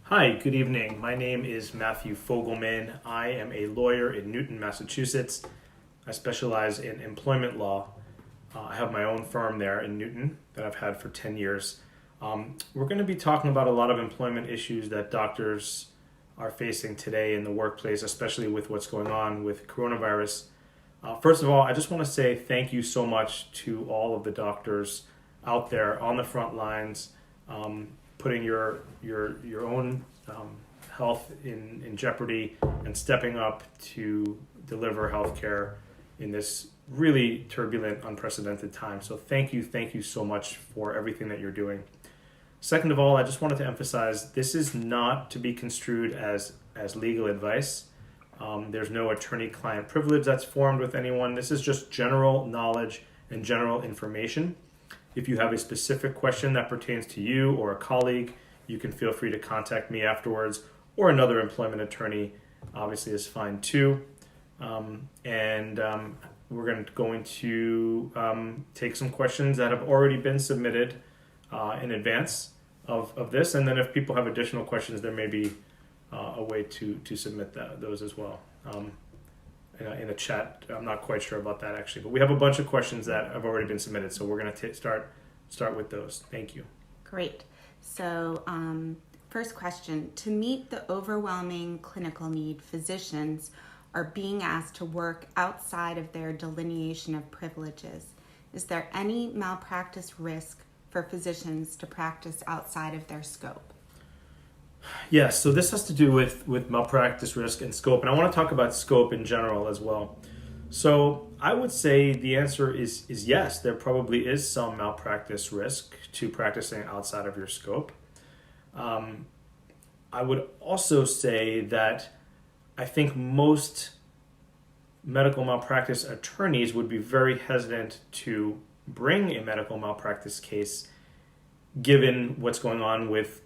Hi, good evening. My name is Matthew Fogelman. I am a lawyer in Newton, Massachusetts. I specialize in employment law. I have my own firm there in Newton that I've had for 10 years. We're going to be talking about a lot of employment issues that doctors are facing today in the workplace, especially with what's going on with coronavirus. First of all, I just want to say thank you so much to all of the doctors out there on the front lines, putting your own health in jeopardy and stepping up to deliver healthcare in this really turbulent, unprecedented time. So thank you so much for everything that you're doing. Second of all, I just wanted to emphasize this is not to be construed as legal advice. There's no attorney-client privilege that's formed with anyone. This is just general knowledge and general information. If you have a specific question that pertains to you or a colleague, you can feel free to contact me afterwards, or another employment attorney obviously is fine too. We're going to take some questions that have already been submitted in advance of this, and then if people have additional questions, there may be a way to submit those as well. In the chat, I'm not quite sure about that actually, but we have a bunch of questions that have already been submitted, so we're going to start with those. Thank you. Great. So first question, to meet the overwhelming clinical need, physicians are being asked to work outside of their delineation of privileges. Is there any malpractice risk for physicians to practice outside of their scope? Yes, so this has to do with malpractice risk and scope, and I want to talk about scope in general as well. So I would say the answer is yes, there probably is some malpractice risk to practicing outside of your scope. I would also say that I think most medical malpractice attorneys would be very hesitant to bring a medical malpractice case given what's going on with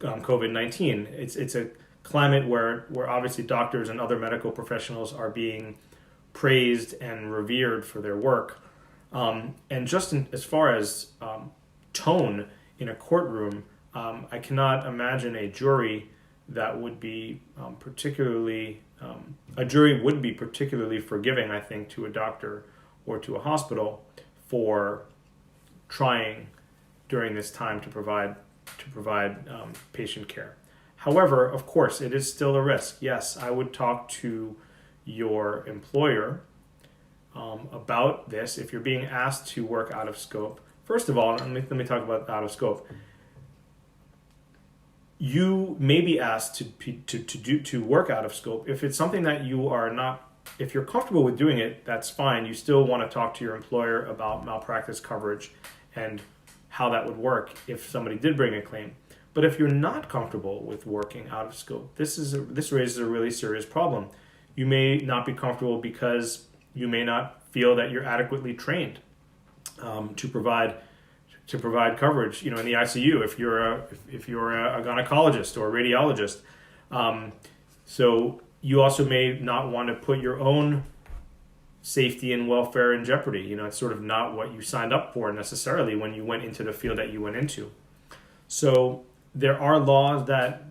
COVID-19. It's a climate where obviously doctors and other medical professionals are being praised and revered for their work. And just as far as tone in a courtroom, I cannot imagine a jury that would be particularly forgiving, I think, to a doctor or to a hospital for trying during this time to provide patient care. However, of course, it is still a risk. Yes, I would talk to your employer about this if you're being asked to work out of scope. First of all, let me talk about out of scope. You may be asked to work out of scope if it's something that you are not. If you're comfortable with doing it, that's fine. You still want to talk to your employer about malpractice coverage and how that would work if somebody did bring a claim. But if you're not comfortable with working out of scope, this raises a really serious problem. You may not be comfortable because you may not feel that you're adequately trained to provide coverage. In the ICU, if you're a gynecologist or a radiologist. So you also may not want to put your own safety and welfare in jeopardy. It's sort of not what you signed up for necessarily when you went into the field that you went into. So there are laws that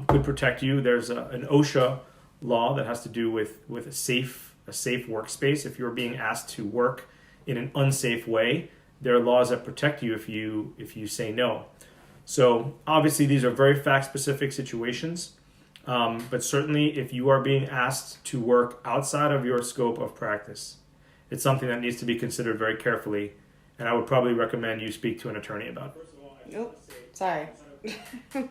could protect you. There's an OSHA law that has to do with a safe workspace. If you're being asked to work in an unsafe way, there are laws that protect you if you say no. So obviously these are very fact-specific situations. But certainly if you are being asked to work outside of your scope of practice, it's something that needs to be considered very carefully, and I would probably recommend you speak to an attorney about it. Nope. Sorry. A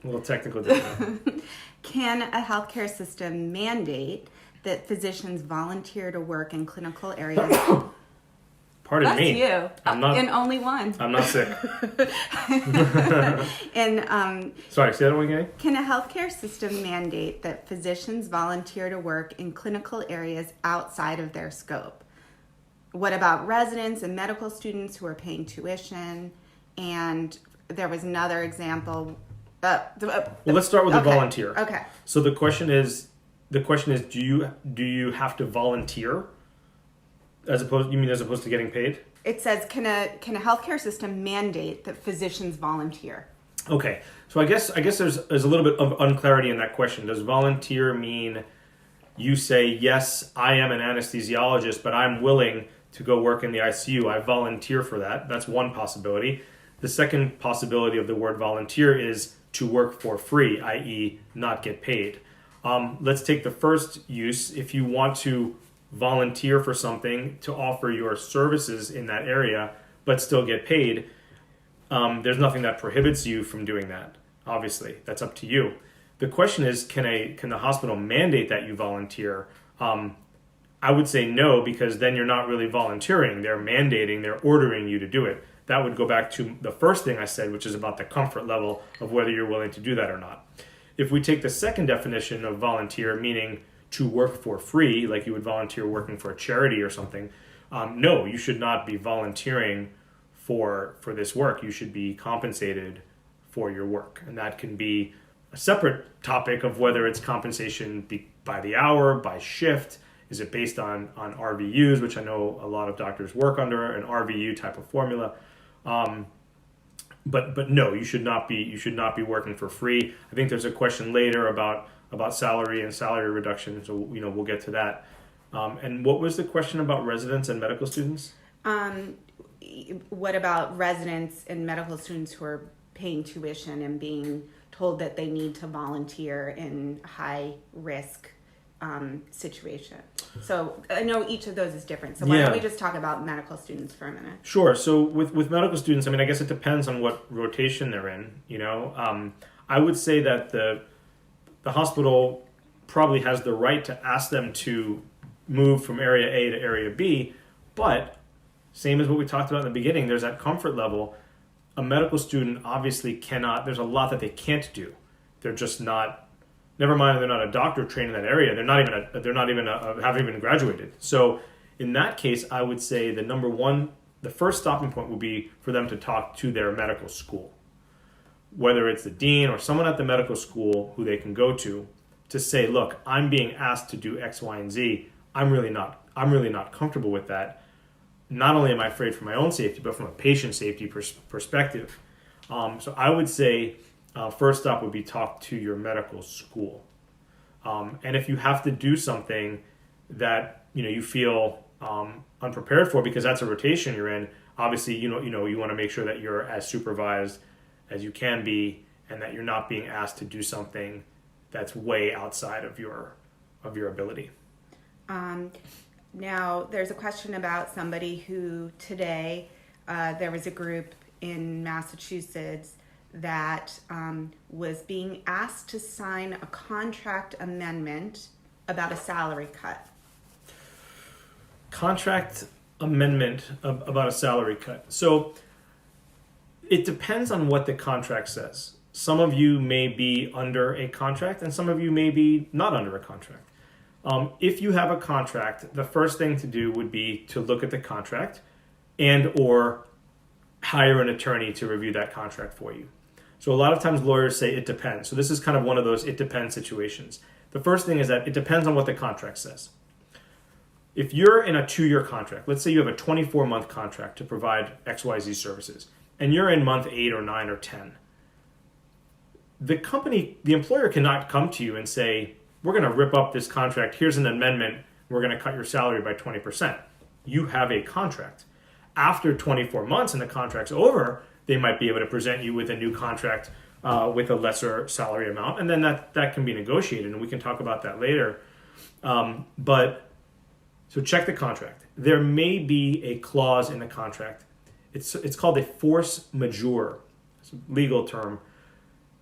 little technical difficulty. Can a healthcare system mandate that physicians volunteer to work in clinical areas? Pardon That's me. you. I'm not. And only one. I'm not sick. And Sorry, say that one again. can a healthcare system mandate that physicians volunteer to work in clinical areas outside of their scope? What about residents and medical students who are paying tuition? And there was another example. Well, let's start with the volunteer. Okay. So the question is, do you have to volunteer? As opposed to getting paid? It says, can a healthcare system mandate that physicians volunteer? Okay, so I guess there's a little bit of unclarity in that question. Does volunteer mean you say, yes, I am an anesthesiologist, but I'm willing to go work in the ICU. I volunteer for that. That's one possibility. The second possibility of the word volunteer is to work for free, i.e., not get paid. Let's take the first use. If you want to volunteer for something to offer your services in that area, but still get paid, there's nothing that prohibits you from doing that. Obviously, that's up to you. The question is, can the hospital mandate that you volunteer? I would say no, because then you're not really volunteering. They're mandating, they're ordering you to do it. That would go back to the first thing I said, which is about the comfort level of whether you're willing to do that or not. If we take the second definition of volunteer, meaning to work for free, like you would volunteer working for a charity or something, no, you should not be volunteering for this work. You should be compensated for your work. And that can be a separate topic of whether it's compensation by the hour, by shift. Is it based on RVUs, which I know a lot of doctors work under, an RVU type of formula. But no, you should not be working for free. I think there's a question later about salary and salary reduction, so we'll get to that. And what was the question about residents and medical students? What about residents and medical students who are paying tuition and being told that they need to volunteer in high risk situation? So I know each of those is different. So why don't we just talk about medical students for a minute? Sure. So with medical students, I guess it depends on what rotation they're in. I would say that the hospital probably has the right to ask them to move from area A to area B, but same as what we talked about in the beginning, there's that comfort level. A medical student obviously cannot, there's a lot that they can't do. They're just not, never mind they're not a doctor trained in that area, haven't even graduated. So in that case, I would say the first stopping point would be for them to talk to their medical school. Whether it's the dean or someone at the medical school who they can go to say, look, I'm being asked to do X, Y, and Z. I'm really not comfortable with that. Not only am I afraid for my own safety, but from a patient safety perspective. So I would say first stop would be talk to your medical school. And if you have to do something that you feel unprepared for, because that's a rotation you're in, obviously you want to make sure that you're as supervised as you can be, and that you're not being asked to do something that's way outside of your ability. Now, there's a question about somebody who today, there was a group in Massachusetts that was being asked to sign a contract amendment about a salary cut. Contract amendment about a salary cut. So it depends on what the contract says. Some of you may be under a contract and some of you may be not under a contract. If you have a contract, the first thing to do would be to look at the contract and or hire an attorney to review that contract for you. So a lot of times lawyers say it depends. So this is kind of one of those it depends situations. The first thing is that it depends on what the contract says. If you're in a 2-year contract, let's say you have a 24-month contract to provide XYZ services, and you're in month 8 or 9 or 10, the employer cannot come to you and say, we're going to rip up this contract. Here's an amendment. We're going to cut your salary by 20%. You have a contract. After 24 months and the contract's over, they might be able to present you with a new contract with a lesser salary amount. And then that can be negotiated, and we can talk about that later. So check the contract. There may be a clause in the contract. It's called a force majeure. It's a legal term.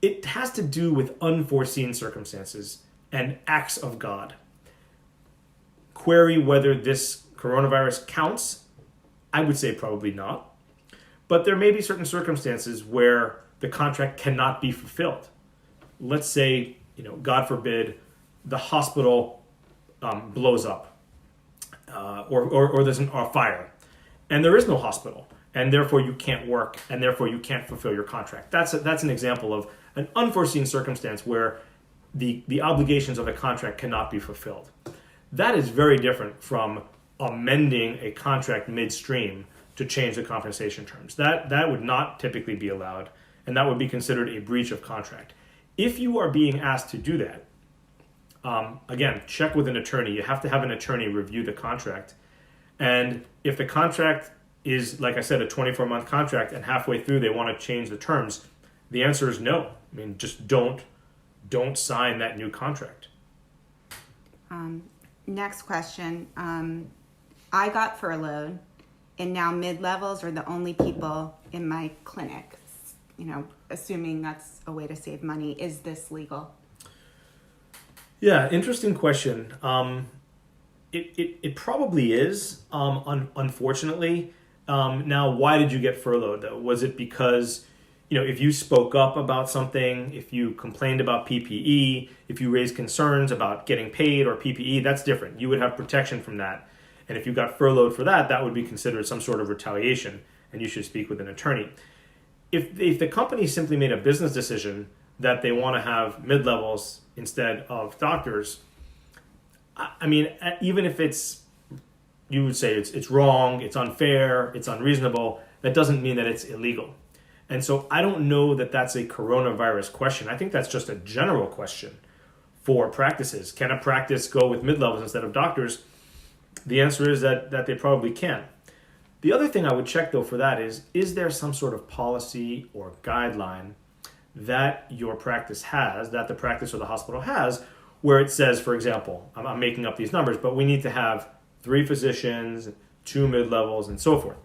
It has to do with unforeseen circumstances and acts of God. Query whether this coronavirus counts. I would say probably not. But there may be certain circumstances where the contract cannot be fulfilled. Let's say, God forbid, the hospital blows up or there's a fire and there is no hospital and therefore you can't work and therefore you can't fulfill your contract. That's an example of an unforeseen circumstance where the obligations of a contract cannot be fulfilled. That is very different from amending a contract midstream to change the compensation terms. That would not typically be allowed, and that would be considered a breach of contract. If you are being asked to do that, again, check with an attorney. You have to have an attorney review the contract. And if the contract is, like I said, a 24-month contract and halfway through they want to change the terms, the answer is no. I mean, just don't sign that new contract. Next question. I got furloughed, and now mid-levels are the only people in my clinic. Assuming that's a way to save money. Is this legal? Yeah, interesting question. It probably is, unfortunately. Now, why did you get furloughed, though? Was it because, if you spoke up about something, if you complained about PPE, if you raised concerns about getting paid or PPE, that's different. You would have protection from that. And if you got furloughed for that, that would be considered some sort of retaliation, and you should speak with an attorney. If the company simply made a business decision that they want to have mid-levels instead of doctors, I mean, even if you would say it's wrong, it's unfair, it's unreasonable, that doesn't mean that it's illegal. And so I don't know that that's a coronavirus question. I think that's just a general question for practices. Can a practice go with mid-levels instead of doctors? The answer is that they probably can. The other thing I would check, though, for that is there some sort of policy or guideline that your practice has, that the practice or the hospital has, where it says, for example, I'm making up these numbers, but we need to have 3 physicians, 2 mid-levels, and so forth.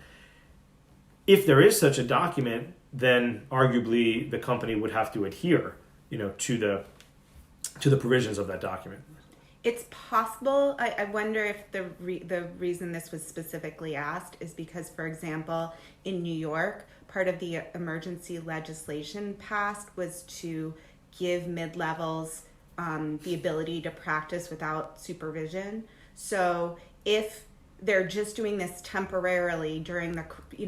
If there is such a document, then arguably the company would have to adhere, to the provisions of that document. It's possible. I wonder if the reason this was specifically asked is because, for example, in New York, part of the emergency legislation passed was to give mid-levels the ability to practice without supervision. So if they're just doing this temporarily during the,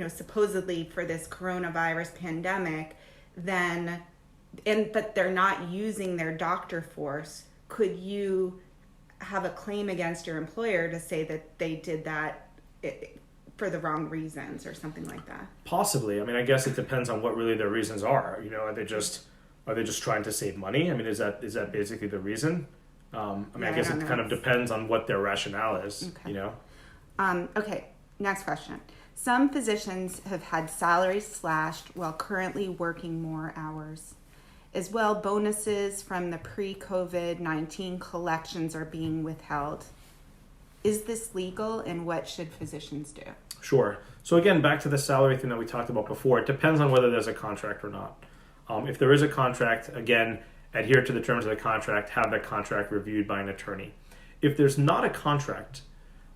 supposedly for this coronavirus pandemic, but they're not using their doctor force, could you have a claim against your employer to say that they did that for the wrong reasons or something like that? Possibly. I mean, I guess it depends on what really their reasons are. Are they just trying to save money? I mean, is that basically the reason? I guess it kind of depends on what their rationale is. Okay. Okay. Next question. Some physicians have had salaries slashed while currently working more hours. As well, bonuses from the pre-COVID-19 collections are being withheld. Is this legal, and what should physicians do? Sure. So again, back to the salary thing that we talked about before, it depends on whether there's a contract or not. If there is a contract, again, adhere to the terms of the contract, have that contract reviewed by an attorney. If there's not a contract,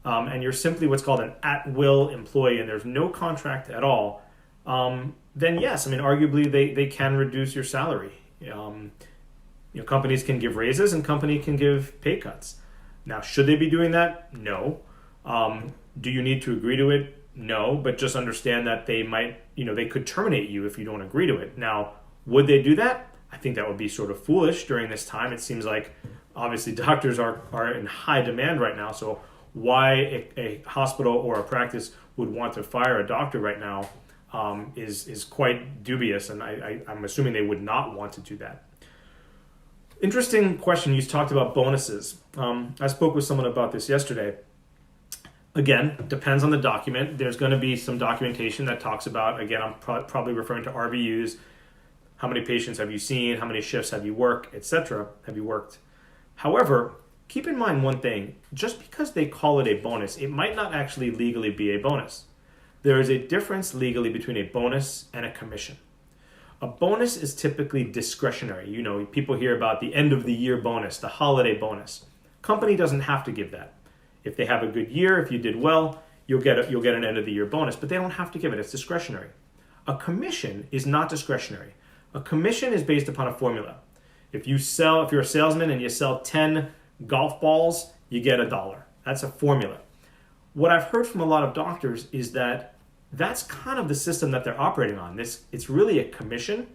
and you're simply what's called an at-will employee and there's no contract at all, then yes, I mean, arguably they can reduce your salary. Companies can give raises and company can give pay cuts. Now, should they be doing that? No. Do you need to agree to it? No, but just understand that they might, they could terminate you if you don't agree to it. Now, would they do that? I think that would be sort of foolish during this time. It seems like obviously doctors are in high demand right now. So why a hospital or a practice would want to fire a doctor right now is quite dubious, and I'm assuming they would not want to do that. Interesting question. You talked about bonuses. I spoke with someone about this yesterday. Again, depends on the document. There's going to be some documentation that talks about, again, I'm probably referring to RVUs, how many patients have you seen, how many shifts have you worked, etc. have you worked. However, keep in mind one thing. Just because they call it a bonus, it might not actually legally be a bonus. There is a difference legally between a bonus and a commission. A bonus is typically discretionary. People hear about the end of the year bonus, the holiday bonus. Company doesn't have to give that. If they have a good year, if you did well, you'll get an end of the year bonus, but they don't have to give it. It's discretionary. A commission is not discretionary. A commission is based upon a formula. If you're a salesman and you sell 10 golf balls, you get $1. That's a formula. What I've heard from a lot of doctors is that that's kind of the system that they're operating on. It's really a commission.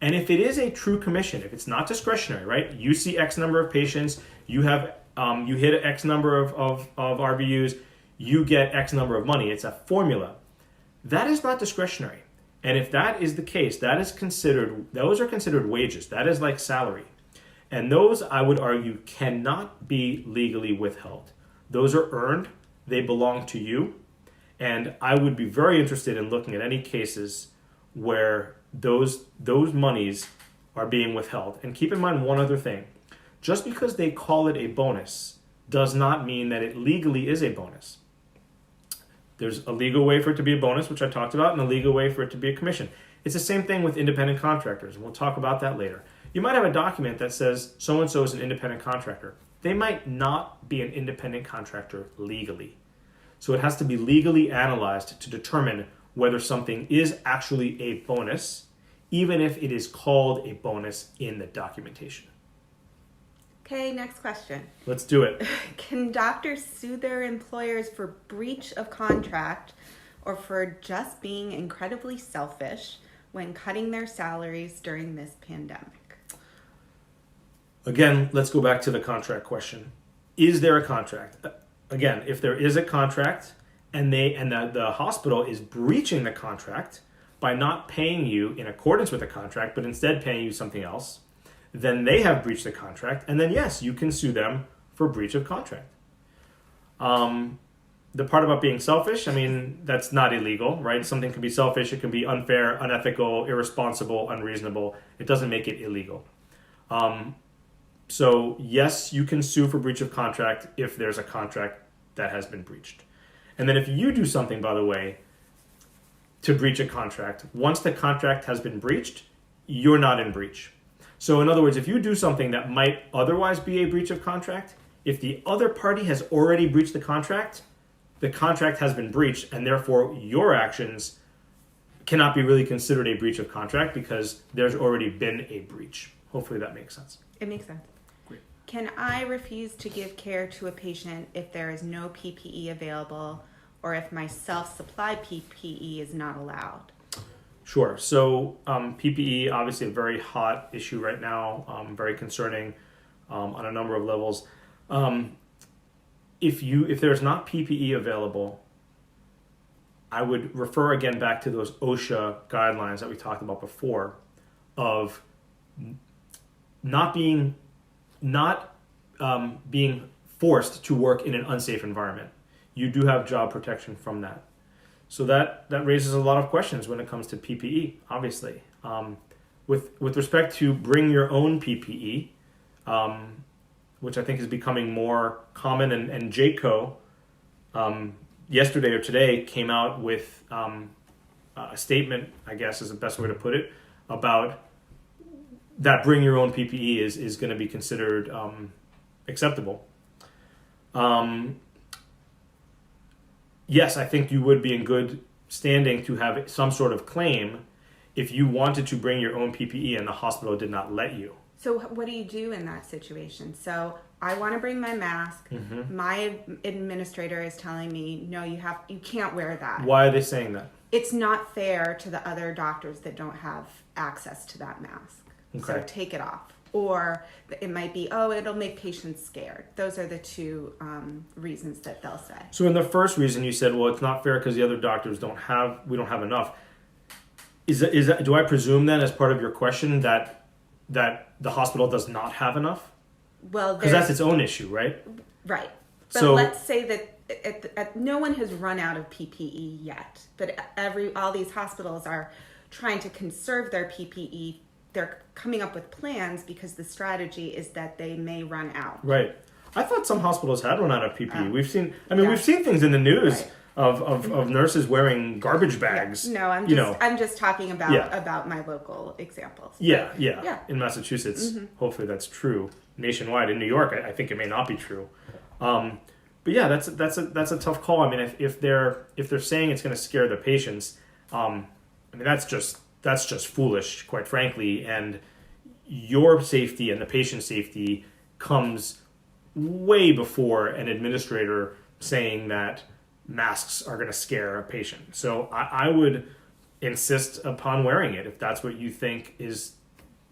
And if it is a true commission, if it's not discretionary, right? You see X number of patients, you hit X number of RVUs, you get X number of money. It's a formula. That is not discretionary. And if that is the case, those are considered wages. That is like salary. And those, I would argue, cannot be legally withheld. Those are earned, they belong to you. And I would be very interested in looking at any cases where those monies are being withheld. And keep in mind one other thing. Just because they call it a bonus does not mean that it legally is a bonus. There's a legal way for it to be a bonus, which I talked about, and a legal way for it to be a commission. It's the same thing with independent contractors, and we'll talk about that later. You might have a document that says so-and-so is an independent contractor. They might not be an independent contractor legally. So it has to be legally analyzed to determine whether something is actually a bonus, even if it is called a bonus in the documentation. Okay, next question. Let's do it. Can doctors sue their employers for breach of contract or for just being incredibly selfish when cutting their salaries during this pandemic? Again, let's go back to the contract question. Is there a contract? Again, if there is a contract and the hospital is breaching the contract by not paying you in accordance with the contract, but instead paying you something else, then they have breached the contract, and then yes, you can sue them for breach of contract. The part about being selfish, I mean, that's not illegal, right? Something can be selfish, it can be unfair, unethical, irresponsible, unreasonable. It doesn't make it illegal. So yes, you can sue for breach of contract if there's a contract that has been breached. And then if you do something, by the way, to breach a contract, once the contract has been breached, you're not in breach. So in other words, if you do something that might otherwise be a breach of contract, if the other party has already breached the contract has been breached, and therefore your actions cannot be really considered a breach of contract because there's already been a breach. Hopefully that makes sense. It makes sense. Great. Can I refuse to give care to a patient if there is no PPE available or if my self-supplied PPE is not allowed? Sure. So PPE, obviously a very hot issue right now, very concerning on a number of levels. If there's not PPE available, I would refer again back to those OSHA guidelines that we talked about before of not being forced to work in an unsafe environment. You do have job protection from that. So that raises a lot of questions when it comes to PPE, obviously. With respect to bring your own PPE, which I think is becoming more common, and JCO yesterday or today came out with a statement, I guess is the best way to put it, about that bring your own PPE is going to be considered acceptable. Yes, I think you would be in good standing to have some sort of claim if you wanted to bring your own PPE and the hospital did not let you. So what do you do in that situation? So I want to bring my mask. Mm-hmm. My administrator is telling me, no, you can't wear that. Why are they saying that? It's not fair to the other doctors that don't have access to that mask. Okay. So take it off. Or it might be, it'll make patients scared. Those are the two reasons that they'll say. So in the first reason you said, well, it's not fair because the other doctors we don't have enough. Is that, do I presume then as part of your question that the hospital does not have enough? Well, because that's its own issue, right? Right. But so, let's say that no one has run out of PPE yet, but all these hospitals are trying to conserve their PPE. They're coming up with plans because the strategy is that they may run out. Right. I thought some hospitals had run out of PPE. We've seen things in the news of nurses wearing garbage bags. Yeah. No, I'm just talking about my local examples. Yeah. In Massachusetts, hopefully that's true. Nationwide, in New York, I think it may not be true. But yeah, that's a tough call. I mean, if they're saying it's going to scare the patients, that's just foolish, quite frankly. And your safety and the patient's safety comes way before an administrator saying that masks are going to scare a patient. So I would insist upon wearing it if that's what you think is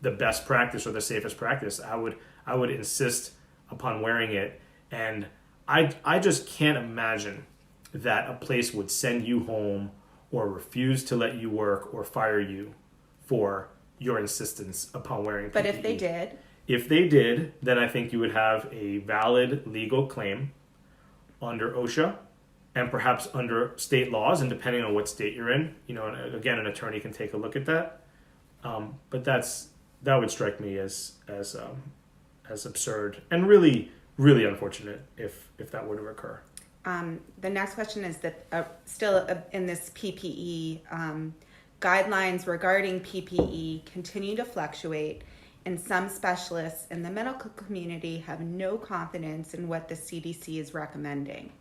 the best practice or the safest practice. I would insist upon wearing it. And I just can't imagine that a place would send you home or refuse to let you work or fire you for your insistence upon wearing PPE. But if they did? If they did, then I think you would have a valid legal claim under OSHA and perhaps under state laws, and depending on what state you're in, again, an attorney can take a look at that. But that would strike me as absurd and really, really unfortunate if that were to occur. The next question is that still in this PPE, guidelines regarding PPE continue to fluctuate, and some specialists in the medical community have no confidence in what the CDC is recommending.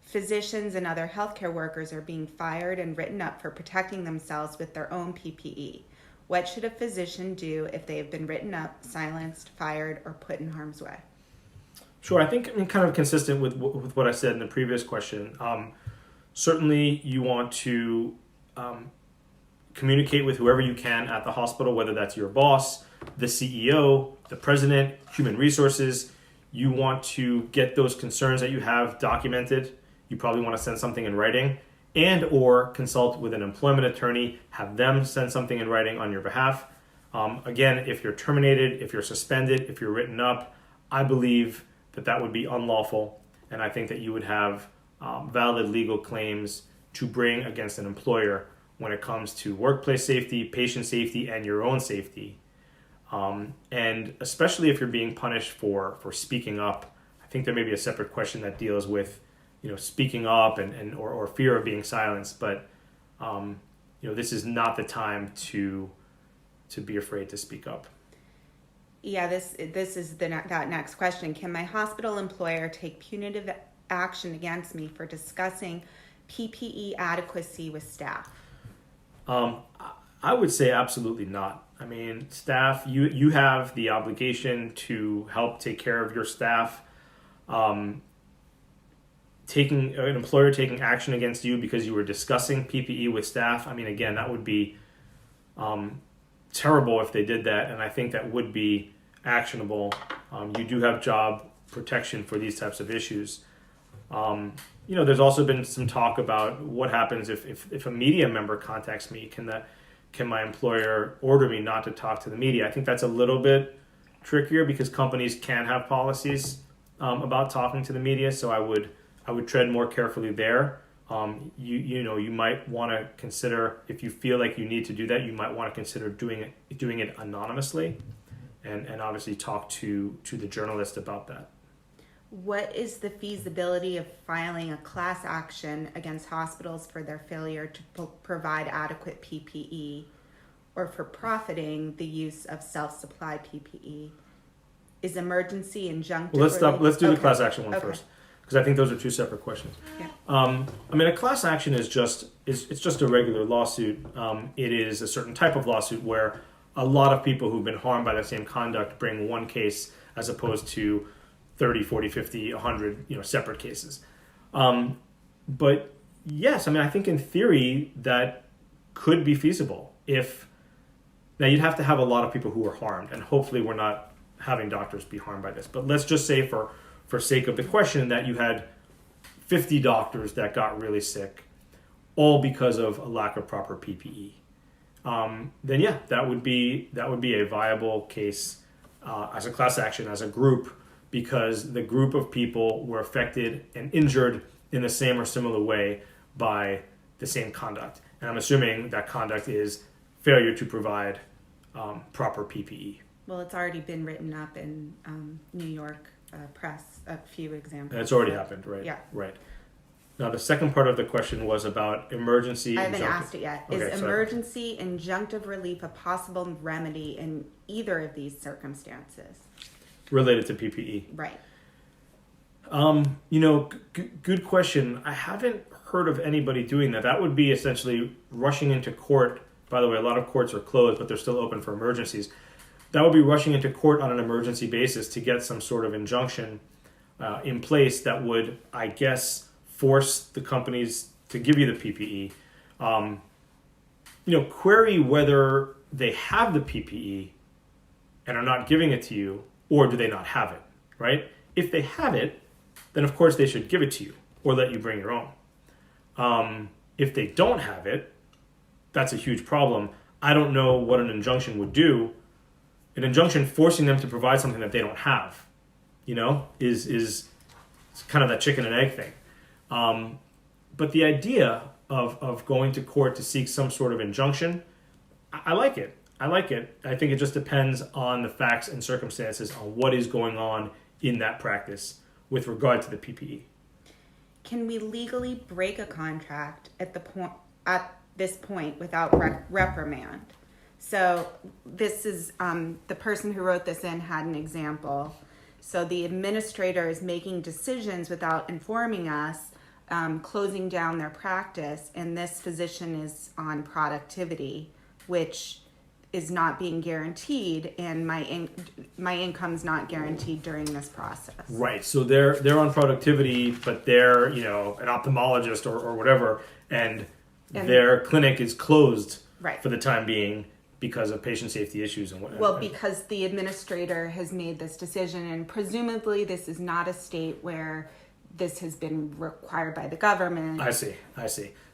Physicians and other healthcare workers are being fired and written up for protecting themselves with their own PPE. What should a physician do if they have been written up, silenced, fired, or put in harm's way? Sure. I think kind of consistent with what I said in the previous question. Certainly, you want to communicate with whoever you can at the hospital, whether that's your boss, the CEO, the president, human resources. You want to get those concerns that you have documented. You probably want to send something in writing and or consult with an employment attorney, have them send something in writing on your behalf. Again, if you're terminated, if you're suspended, if you're written up, I believe that would be unlawful. And I think that you would have valid legal claims to bring against an employer when it comes to workplace safety, patient safety, and your own safety. And especially if you're being punished for speaking up, I think there may be a separate question that deals with speaking up or fear of being silenced. But this is not the time to be afraid to speak up. Yeah, this is that next question. Can my hospital employer take punitive action against me for discussing PPE adequacy with staff? I would say absolutely not. I mean, staff, you have the obligation to help take care of your staff. Taking an employer taking action against you because you were discussing PPE with staff, I mean, again, that would be terrible if they did that, and I think that would be actionable. You do have job protection for these types of issues. There's also been some talk about what happens if a media member contacts me. Can my employer order me not to talk to the media? I think that's a little bit trickier because companies can have policies about talking to the media, so I would tread more carefully there. You might want to consider, if you feel like you need to do that, you might want to consider doing it anonymously, and obviously talk to the journalist about that. What is the feasibility of filing a class action against hospitals for their failure to provide adequate PPE or for profiting the use of self-supplied PPE? Is emergency injunctive? Well, let's do the class action one first, because I think those are two separate questions. Yeah. A class action is just a regular lawsuit. It is a certain type of lawsuit where a lot of people who've been harmed by the same conduct bring one case as opposed to 30, 40, 50, 100, separate cases. But yes, I think in theory that could be feasible. Now you'd have to have a lot of people who are harmed, and hopefully we're not having doctors be harmed by this. But let's just say for sake of the question that you had 50 doctors that got really sick, all because of a lack of proper PPE. Then yeah, that would be a viable case as a class action, as a group, because the group of people were affected and injured in the same or similar way by the same conduct. And I'm assuming that conduct is failure to provide proper PPE. Well, it's already been written up in New York press, a few examples. And it's already happened, right? Yeah. Right. Now, the second part of the question was about emergency. I haven't asked it yet. Okay, is emergency injunctive relief a possible remedy in either of these circumstances? Related to PPE. Right. Good question. I haven't heard of anybody doing that. That would be essentially rushing into court. By the way, a lot of courts are closed, but they're still open for emergencies. That would be rushing into court on an emergency basis to get some sort of injunction in place that would, I guess, force the companies to give you the PPE. Query whether they have the PPE and are not giving it to you, or do they not have it, right? If they have it, then of course they should give it to you or let you bring your own. If they don't have it, that's a huge problem. I don't know what an injunction would do. An injunction forcing them to provide something that they don't have, is kind of that chicken and egg thing. But the idea of going to court to seek some sort of injunction, I like it. I think it just depends on the facts and circumstances on what is going on in that practice with regard to the PPE. Can we legally break a contract at this point without reprimand? So this is the person who wrote this in had an example. So the administrator is making decisions without informing us, closing down their practice, and this physician is on productivity, which is not being guaranteed, and my income's not guaranteed during this process. Right. So they're on productivity, but they're an ophthalmologist or whatever, and their clinic is closed for the time being because of patient safety issues and whatnot. Well, because the administrator has made this decision, and presumably this is not a state where this has been required by the government. I see.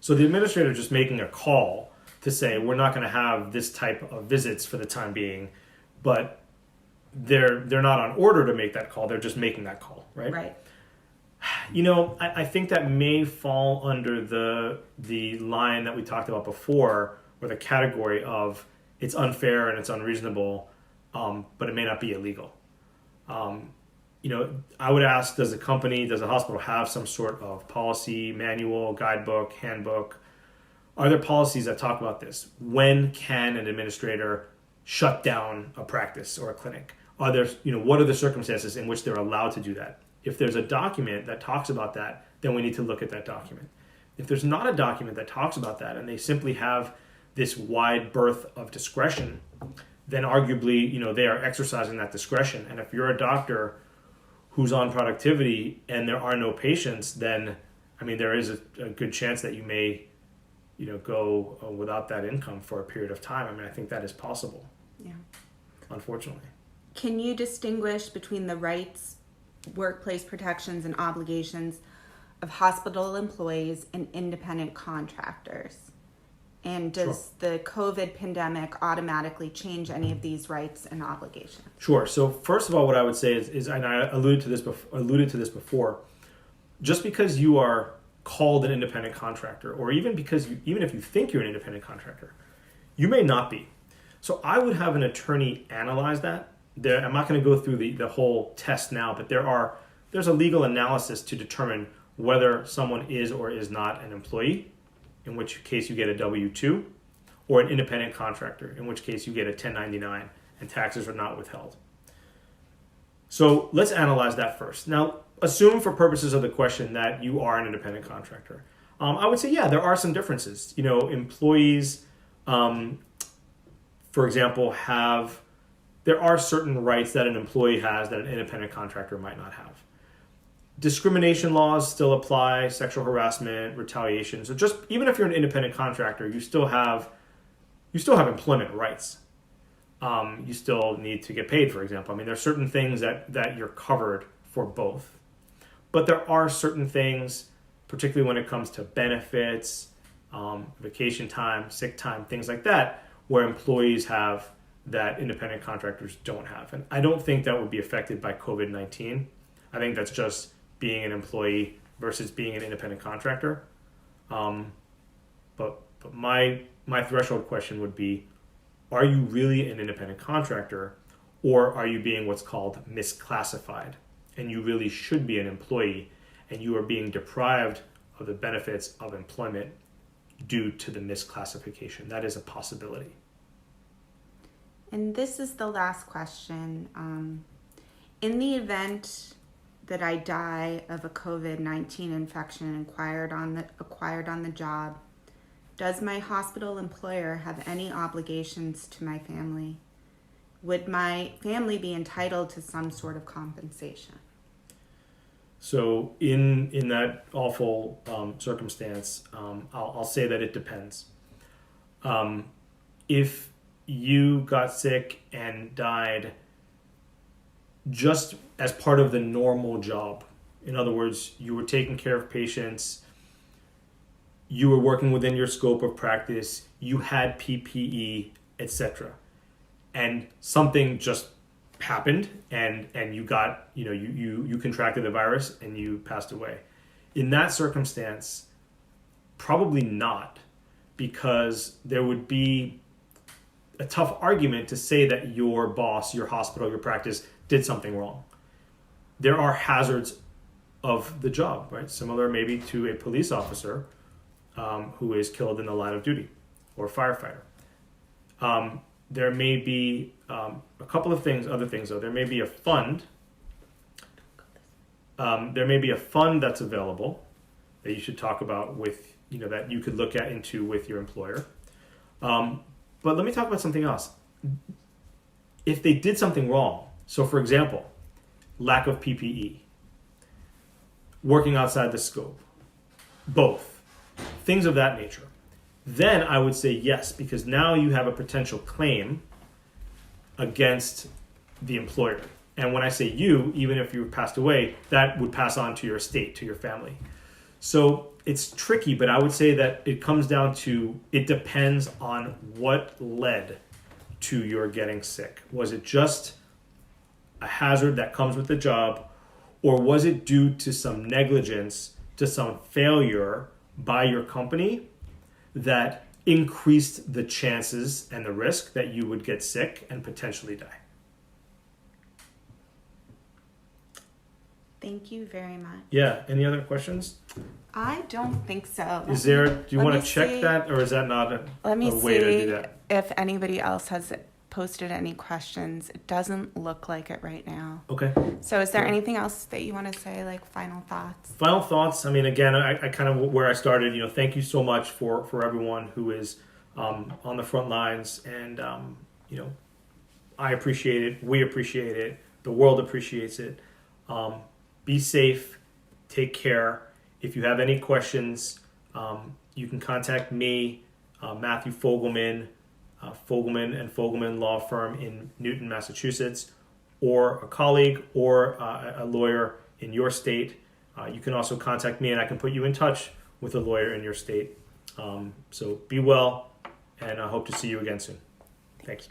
So the administrator is just making a call to say we're not going to have this type of visits for the time being, but they're not on order to make that call. They're just making that call, right? Right. I think that may fall under the line that we talked about before, or the category of it's unfair and it's unreasonable, but it may not be illegal. I would ask, does a hospital have some sort of policy, manual, guidebook, handbook? Are there policies that talk about this? When can an administrator shut down a practice or a clinic? What are the circumstances in which they're allowed to do that? If there's a document that talks about that, then we need to look at that document. If there's not a document that talks about that and they simply have this wide berth of discretion, then arguably, they are exercising that discretion. And if you're a doctor who's on productivity and there are no patients, then, there is a good chance that you may, go without that income for a period of time. I think that is possible. Yeah. Unfortunately. Can you distinguish between the rights, workplace protections, and obligations of hospital employees and independent contractors? And does the COVID pandemic automatically change any of these rights and obligations? Sure. So first of all, what I would say is and I alluded to this before, just because you are called an independent contractor, or even if you think you're an independent contractor, you may not be. So I would have an attorney analyze that. I'm not going to go through the whole test now, but there's a legal analysis to determine whether someone is or is not an employee, in which case you get a W-2, or an independent contractor, in which case you get a 1099 and taxes are not withheld. So let's analyze that first. Now, assume for purposes of the question that you are an independent contractor. I would say, yeah, there are some differences. Employees, for example, there are certain rights that an employee has that an independent contractor might not have. Discrimination laws still apply, sexual harassment, retaliation. So just even if you're an independent contractor, you still have employment rights. You still need to get paid, for example. There are certain things that you're covered for both. But there are certain things, particularly when it comes to benefits, vacation time, sick time, things like that, where employees have that independent contractors don't have. And I don't think that would be affected by COVID-19. I think that's just being an employee versus being an independent contractor. But my threshold question would be, are you really an independent contractor, or are you being what's called misclassified? And you really should be an employee, and you are being deprived of the benefits of employment due to the misclassification. That is a possibility. And this is the last question. In the event that I die of a COVID-19 infection acquired on the job, does my hospital employer have any obligations to my family? Would my family be entitled to some sort of compensation? So in that awful circumstance, I'll say that it depends. If you got sick and died just as part of the normal job, in other words, you were taking care of patients, you were working within your scope of practice, you had PPE, etc., and something just happened, and you got, you contracted the virus and you passed away. In that circumstance, probably not, because there would be a tough argument to say that your boss, your hospital, your practice did something wrong. There are hazards of the job, right? Similar maybe to a police officer who is killed in the line of duty, or a firefighter. There may be a couple of other things though. There may be a fund. There may be a fund that's available that you should talk about with, that you could look into with your employer. But let me talk about something else. If they did something wrong, so for example, lack of PPE, working outside the scope, both, things of that nature, then I would say yes, because now you have a potential claim against the employer. And when I say you, even if you passed away, that would pass on to your estate, to your family. So it's tricky, but I would say that it comes down to, it depends on what led to your getting sick. Was it just a hazard that comes with the job, or was it due to some negligence, to some failure by your company that increased the chances and the risk that you would get sick and potentially die? Thank you very much. Yeah. Any other questions? I don't think so. Do you want to check that, or is that not a way to do that? If anybody else has posted any questions. It doesn't look like it right now. Okay. So is there anything else that you want to say, like final thoughts? Final thoughts. I mean, again, I kind of where I started, thank you so much for everyone who is on the front lines. And, I appreciate it. We appreciate it. The world appreciates it. Be safe. Take care. If you have any questions, you can contact me, Matthew Fogelman, Fogelman and Fogelman Law Firm in Newton, Massachusetts, or a colleague or a lawyer in your state. You can also contact me and I can put you in touch with a lawyer in your state. So be well, and I hope to see you again soon. Thanks.